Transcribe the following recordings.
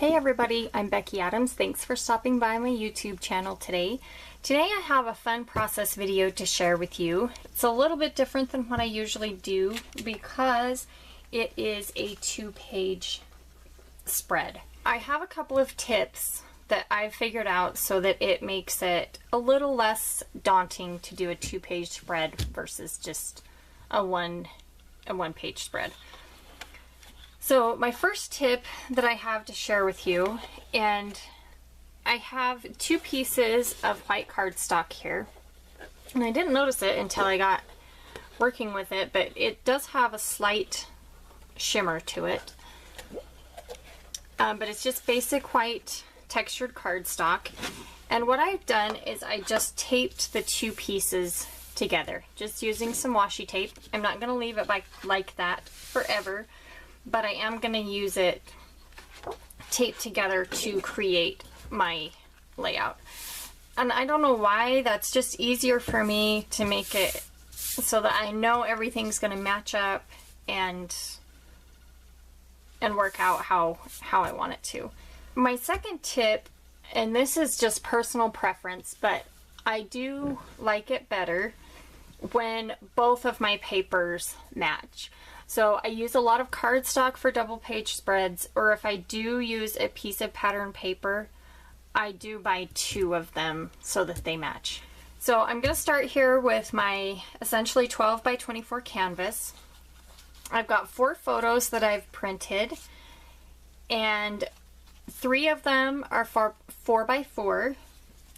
Hey everybody, I'm Becky Adams. Thanks for stopping by my YouTube channel today. Today I have a fun process video to share with you. It's a little bit different than what I usually do because it is a 2-page spread. I have a couple of tips that I've figured out so that it makes it a little less daunting to do a 2-page spread versus just a one-page spread. So my first tip that I have to share with you, and I have 2 pieces of white cardstock here, and I didn't notice it until I got working with it, but it does have a slight shimmer to it. But it's just basic white textured cardstock, and what I've done is I just taped the 2 pieces together, just using some washi tape. I'm not going to leave it like that forever, but I am going to use it taped together to create my layout. And I don't know why, that's just easier for me to make it so that I know everything's going to match up and work out how I want it to. My second tip, and this is just personal preference, but I do like it better when both of my papers match. So I use a lot of cardstock for double page spreads, or if I do use a piece of pattern paper, I do buy 2 of them so that they match. So I'm going to start here with my essentially 12 by 24 canvas. I've got 4 photos that I've printed, and 3 of them are 4 by 4,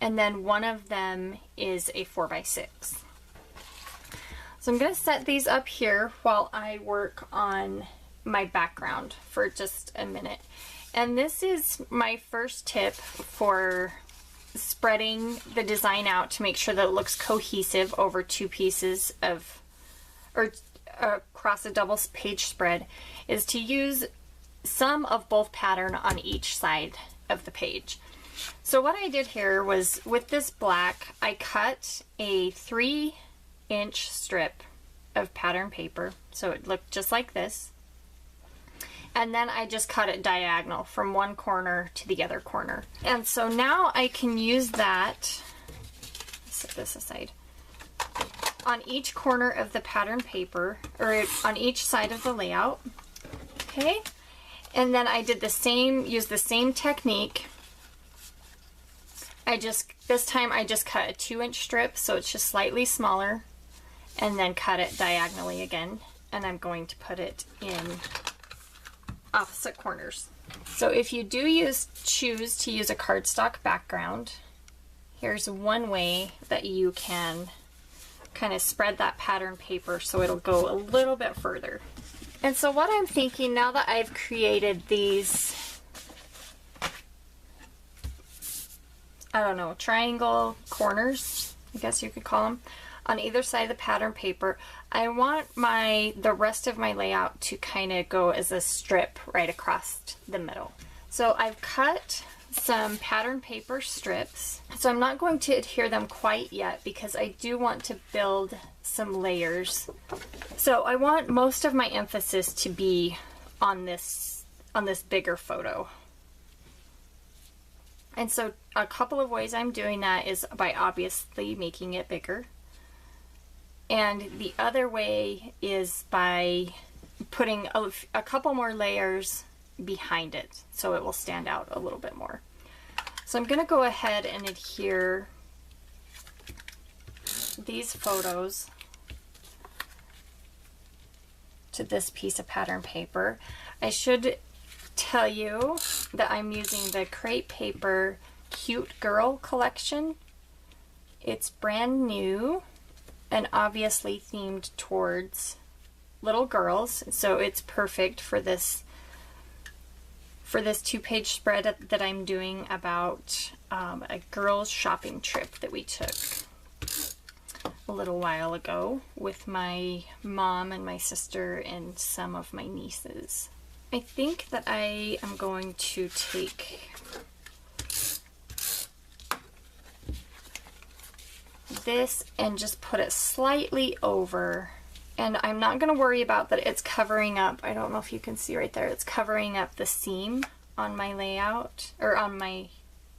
and then 1 of them is a 4 by 6. So I'm going to set these up here while I work on my background for just a minute. And this is my first tip for spreading the design out to make sure that it looks cohesive over 2 pieces of, or across a double page spread, is to use some of both pattern on each side of the page. So what I did here was, with this black, I cut a 3-inch strip of pattern paper, so it looked just like this, and then I just cut it diagonal from one corner to the other corner. And so now I can use that, set this aside, on each corner of the pattern paper, or on each side of the layout. Okay, and then I did the same, used the same technique. This time I just cut a 2-inch strip, so it's just slightly smaller, and then cut it diagonally again, and I'm going to put it in opposite corners. So if you do choose to use a cardstock background, here's one way that you can kind of spread that pattern paper so it'll go a little bit further. And so what I'm thinking, now that I've created these, I don't know, triangle corners, I guess you could call them, on either side of the pattern paper, I want the rest of my layout to kind of go as a strip right across the middle. So I've cut some pattern paper strips. So I'm not going to adhere them quite yet because I do want to build some layers. So I want most of my emphasis to be on this bigger photo. And so a couple of ways I'm doing that is by obviously making it bigger. And the other way is by putting a couple more layers behind it so it will stand out a little bit more. So I'm going to go ahead and adhere these photos to this piece of pattern paper. I should tell you that I'm using the Crepe Paper Cute Girl collection. It's brand new and obviously themed towards little girls, so it's perfect for this 2-page spread that I'm doing about a girls shopping trip that we took a little while ago with my mom and my sister and some of my nieces. I think that I am going to take this and just put it slightly over, and I'm not going to worry about that it's covering up, I don't know if you can see right there, it's covering up the seam on my layout, or on my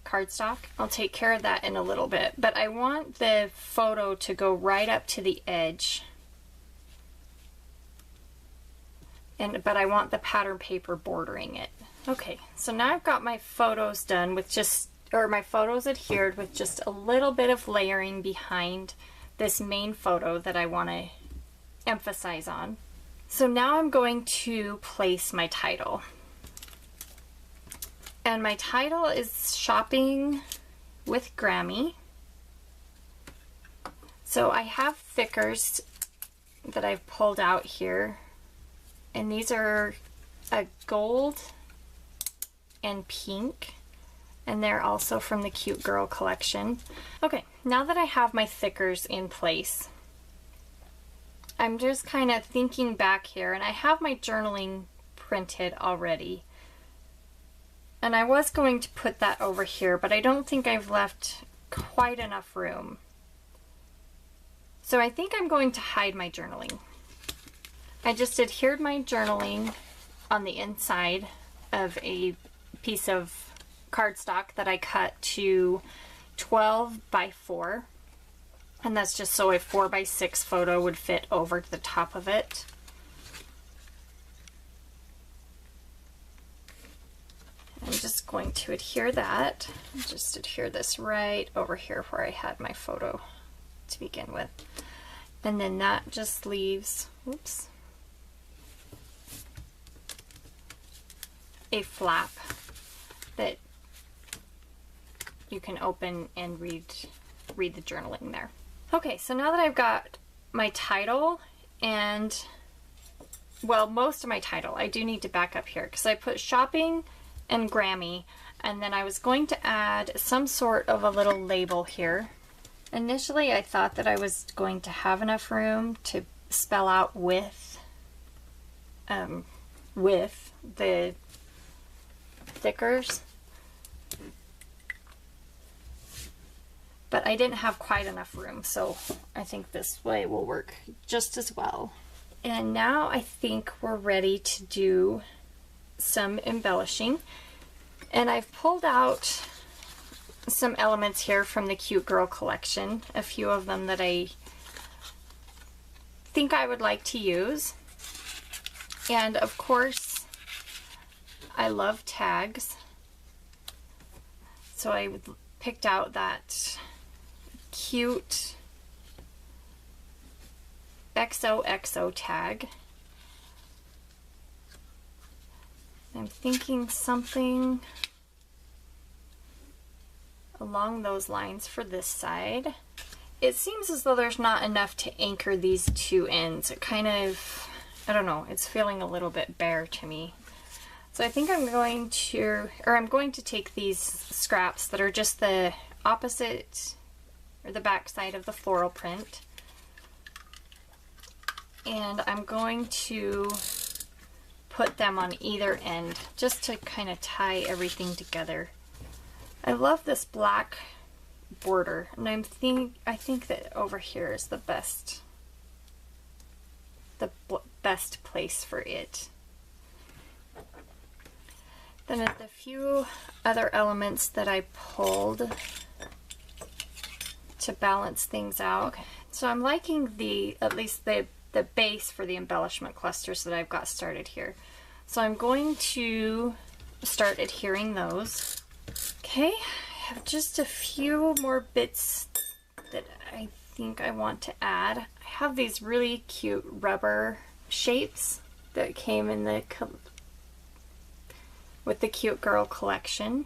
cardstock. I'll take care of that in a little bit, but I want the photo to go right up to the edge. But I want the pattern paper bordering it. Okay, so now I've got my photos done with my photos adhered with just a little bit of layering behind this main photo that I want to emphasize on. So now I'm going to place my title. And my title is Shopping with Grammy. So I have thickers that I've pulled out here. And these are a gold and pink. And they're also from the Cute Girl collection. Okay, now that I have my thickers in place, I'm just kind of thinking back here, and I have my journaling printed already. And I was going to put that over here, but I don't think I've left quite enough room. So I think I'm going to hide my journaling. I just adhered my journaling on the inside of a piece of cardstock that I cut to 12 by 4. And that's just so a 4 by 6 photo would fit over to the top of it. I'm just going to adhere that. Just adhere this right over here where I had my photo to begin with. And then that just leaves, oops, a flap that you can open and read the journaling there. Okay, so now that I've got my title and, well, most of my title, I do need to back up here because I put shopping and Grammy, and then I was going to add some sort of a little label here. Initially, I thought that I was going to have enough room to spell out with the thickers, but I didn't have quite enough room, so I think this way will work just as well. And now I think we're ready to do some embellishing, and I've pulled out some elements here from the Cute Girl collection, a few of them that I think I would like to use. And of course, I love tags, so I picked out that cute XOXO tag. I'm thinking something along those lines for this side. It seems as though there's not enough to anchor these two ends. It kind of, I don't know, it's feeling a little bit bare to me. So I think I'm going to take these scraps that are just the opposite, or the back side of the floral print, and I'm going to put them on either end just to kind of tie everything together. I love this black border, and I think that over here is the best place for it. Then there's a few other elements that I pulled to balance things out. So I'm liking at least the base for the embellishment clusters that I've got started here. So I'm going to start adhering those. Okay, I have just a few more bits that I think I want to add. I have these really cute rubber shapes that came in with the Cute Girl collection.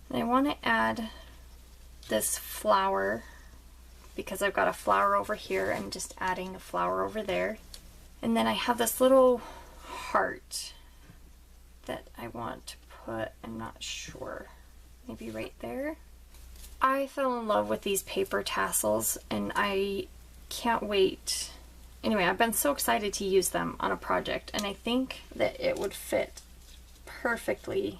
And I want to add this flower because I've got a flower over here. I'm just adding a flower over there. And then I have this little heart that I want to put, I'm not sure, maybe right there. I fell in love with these paper tassels and I can't wait. Anyway, I've been so excited to use them on a project, and I think that it would fit perfectly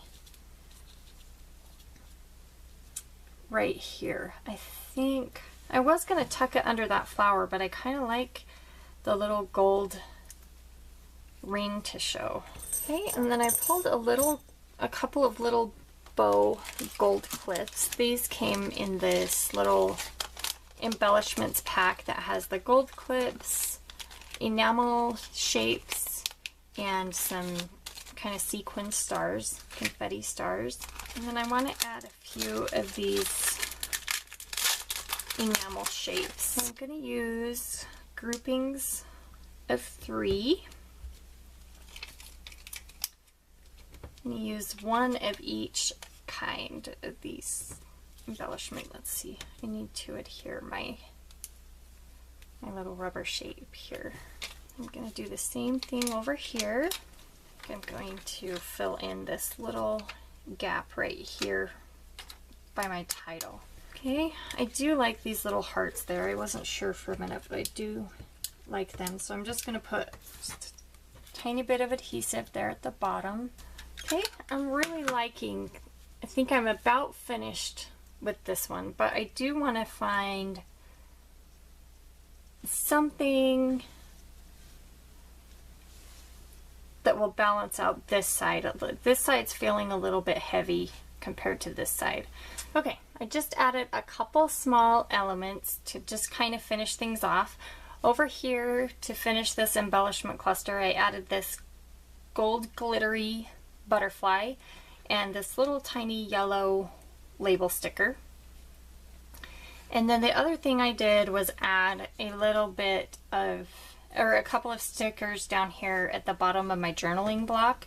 right here. I think I was going to tuck it under that flower, but I kind of like the little gold ring to show. Okay, and then I pulled a couple of little bow gold clips. These came in this little embellishments pack that has the gold clips, enamel shapes, and some kind of sequin stars, confetti stars. And then I want to add a few of these enamel shapes. So I'm going to use groupings of 3. I'm going to use one of each kind of these embellishment. Let's see, I need to adhere my little rubber shape here. I'm going to do the same thing over here. I'm going to fill in this little gap right here by my title. Okay, I do like these little hearts there. I wasn't sure for a minute, but I do like them. So I'm just going to put just a tiny bit of adhesive there at the bottom. Okay, I'm really liking, I think I'm about finished with this one, but I do want to find something that will balance out this side. This side's feeling a little bit heavy compared to this side. Okay, I just added a couple small elements to just kind of finish things off. Over here, to finish this embellishment cluster, I added this gold glittery butterfly and this little tiny yellow label sticker. And then the other thing I did was add a little bit of, or a couple of stickers down here at the bottom of my journaling block,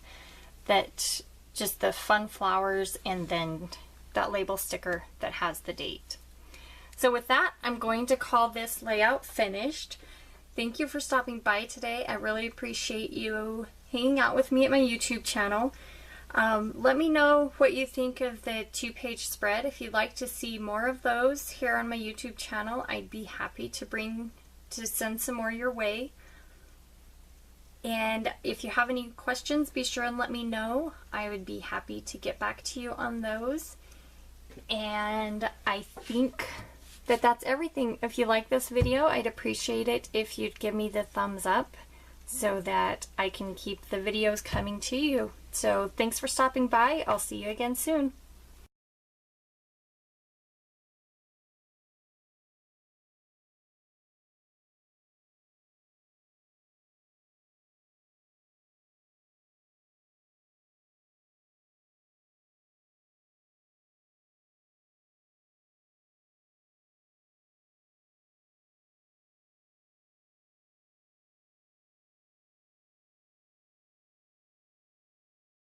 that just the fun flowers and then that label sticker that has the date. So with that, I'm going to call this layout finished. Thank you for stopping by today. I really appreciate you hanging out with me at my YouTube channel. Let me know what you think of the 2-page spread. If you'd like to see more of those here on my YouTube channel, I'd be happy to send some more your way. And if you have any questions, be sure and let me know. I would be happy to get back to you on those. And I think that that's everything. If you like this video, I'd appreciate it if you'd give me the thumbs up so that I can keep the videos coming to you. So thanks for stopping by. I'll see you again soon.